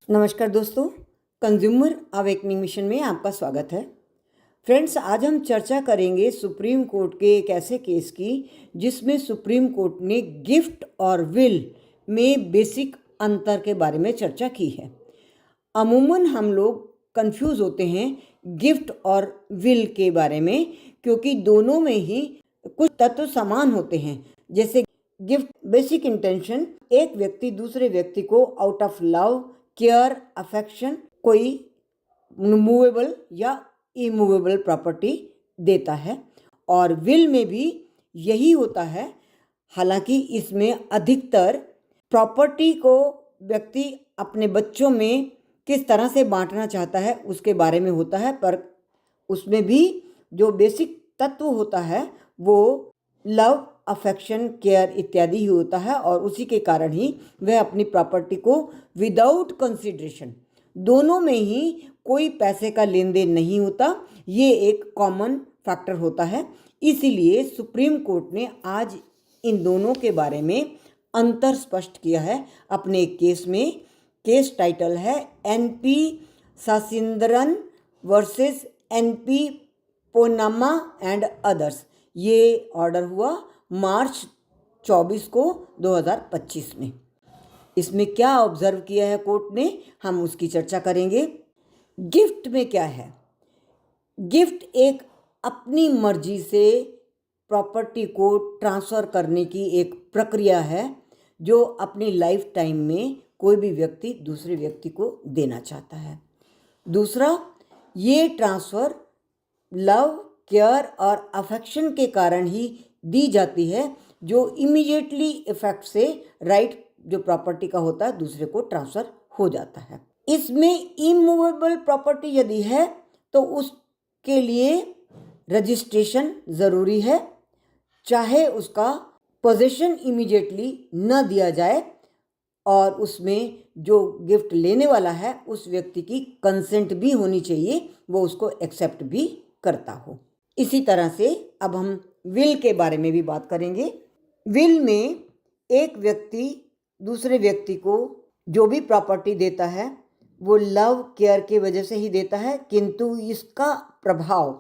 नमस्कार दोस्तों, consumer awakening mission में आपका स्वागत है। फ्रेंड्स, आज हम चर्चा करेंगे सुप्रीम कोर्ट के एक ऐसे केस की जिसमें सुप्रीम कोर्ट ने गिफ्ट और विल में बेसिक अंतर के बारे में चर्चा की है। अमूमन हम लोग कंफ्यूज होते हैं गिफ्ट और विल के बारे में, क्योंकि दोनों में ही कुछ तत्व समान होते हैं। जैसे गिफ्ट बेसिक इंटेंशन, एक व्यक्ति दूसरे व्यक्ति को out of love, care, affection कोई मूवेबल या इमूवेबल प्रॉपर्टी देता है, और विल में भी यही होता है। हालांकि इसमें अधिकतर प्रॉपर्टी को व्यक्ति अपने बच्चों में किस तरह से बांटना चाहता है उसके बारे में होता है, पर उसमें भी जो बेसिक तत्व होता है वो लव, अफेक्शन, केयर इत्यादि ही होता है, और उसी के कारण ही वह अपनी प्रॉपर्टी को विदाउट कंसिडरेशन, दोनों में ही कोई पैसे का लेन देन नहीं होता, ये एक कॉमन फैक्टर होता है। इसीलिए सुप्रीम कोर्ट ने आज इन दोनों के बारे में अंतर स्पष्ट किया है अपने केस में। केस टाइटल है NP Sasindran versus NP Ponnamma and others. ये ऑर्डर हुआ मार्च 24 को 2025 में। इसमें क्या ऑब्जर्व किया है कोर्ट ने, हम उसकी चर्चा करेंगे। गिफ्ट में क्या है? गिफ्ट एक अपनी मर्जी से प्रॉपर्टी को ट्रांसफ़र करने की एक प्रक्रिया है जो अपनी लाइफ टाइम में कोई भी व्यक्ति दूसरे व्यक्ति को देना चाहता है। दूसरा, ये ट्रांसफ़र लव, केयर और अफेक्शन के कारण ही दी जाती है, जो इमीडिएटली इफेक्ट से राइट जो प्रॉपर्टी का होता है दूसरे को ट्रांसफ़र हो जाता है। इसमें इमूवेबल प्रॉपर्टी यदि है तो उसके लिए रजिस्ट्रेशन ज़रूरी है, चाहे उसका पोजेशन इमीडिएटली न दिया जाए, और उसमें जो गिफ्ट लेने वाला है उस व्यक्ति की कंसेंट भी होनी चाहिए, वो उसको एक्सेप्ट भी करता हो। इसी तरह से अब हम विल के बारे में भी बात करेंगे। विल में एक व्यक्ति दूसरे व्यक्ति को जो भी प्रॉपर्टी देता है वो लव, केयर की वजह से ही देता है, किंतु इसका प्रभाव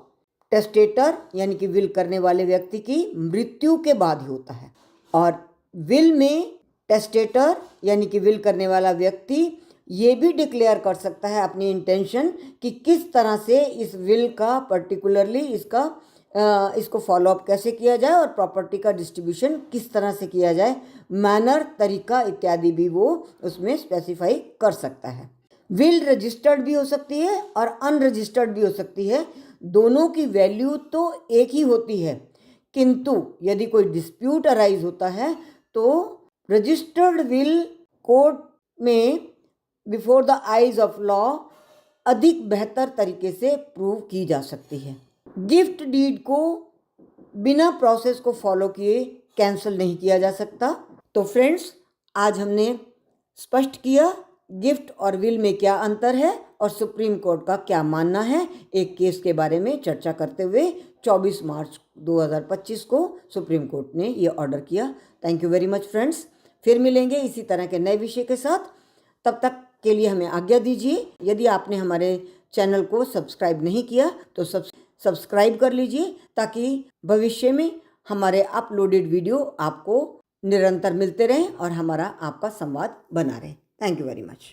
टेस्टेटर यानी कि विल करने वाले व्यक्ति की मृत्यु के बाद ही होता है। और विल में टेस्टेटर यानी कि विल करने वाला व्यक्ति ये भी डिक्लेयर कर सकता है अपनी इंटेंशन कि किस तरह से इस विल का पर्टिकुलरली इसको फॉलोअप कैसे किया जाए और प्रॉपर्टी का डिस्ट्रीब्यूशन किस तरह से किया जाए, मैनर, तरीका इत्यादि भी वो उसमें स्पेसिफाई कर सकता है। विल रजिस्टर्ड भी हो सकती है और अनरजिस्टर्ड भी हो सकती है, दोनों की वैल्यू तो एक ही होती है, किंतु यदि कोई डिस्प्यूट अराइज होता है तो रजिस्टर्ड विल कोर्ट में before the eyes of law अधिक बेहतर तरीके से प्रूव की जा सकती है। गिफ्ट डीड को बिना प्रोसेस को फॉलो किए कैंसिल नहीं किया जा सकता। तो फ्रेंड्स, आज हमने स्पष्ट किया गिफ्ट और विल में क्या अंतर है और सुप्रीम कोर्ट का क्या मानना है। एक केस के बारे में चर्चा करते हुए 24 मार्च 2025 को सुप्रीम कोर्ट ने ये ऑर्डर किया। Thank you very much friends. फिर मिलेंगे इसी तरह के नए विषय के साथ, तब तक के लिए हमें आज्ञा दीजिए। यदि आपने हमारे चैनल को सब्सक्राइब नहीं किया तो सब्सक्राइब कर लीजिए, ताकि भविष्य में हमारे अपलोडेड वीडियो आपको निरंतर मिलते रहें और हमारा आपका संवाद बना रहे। Thank you very much.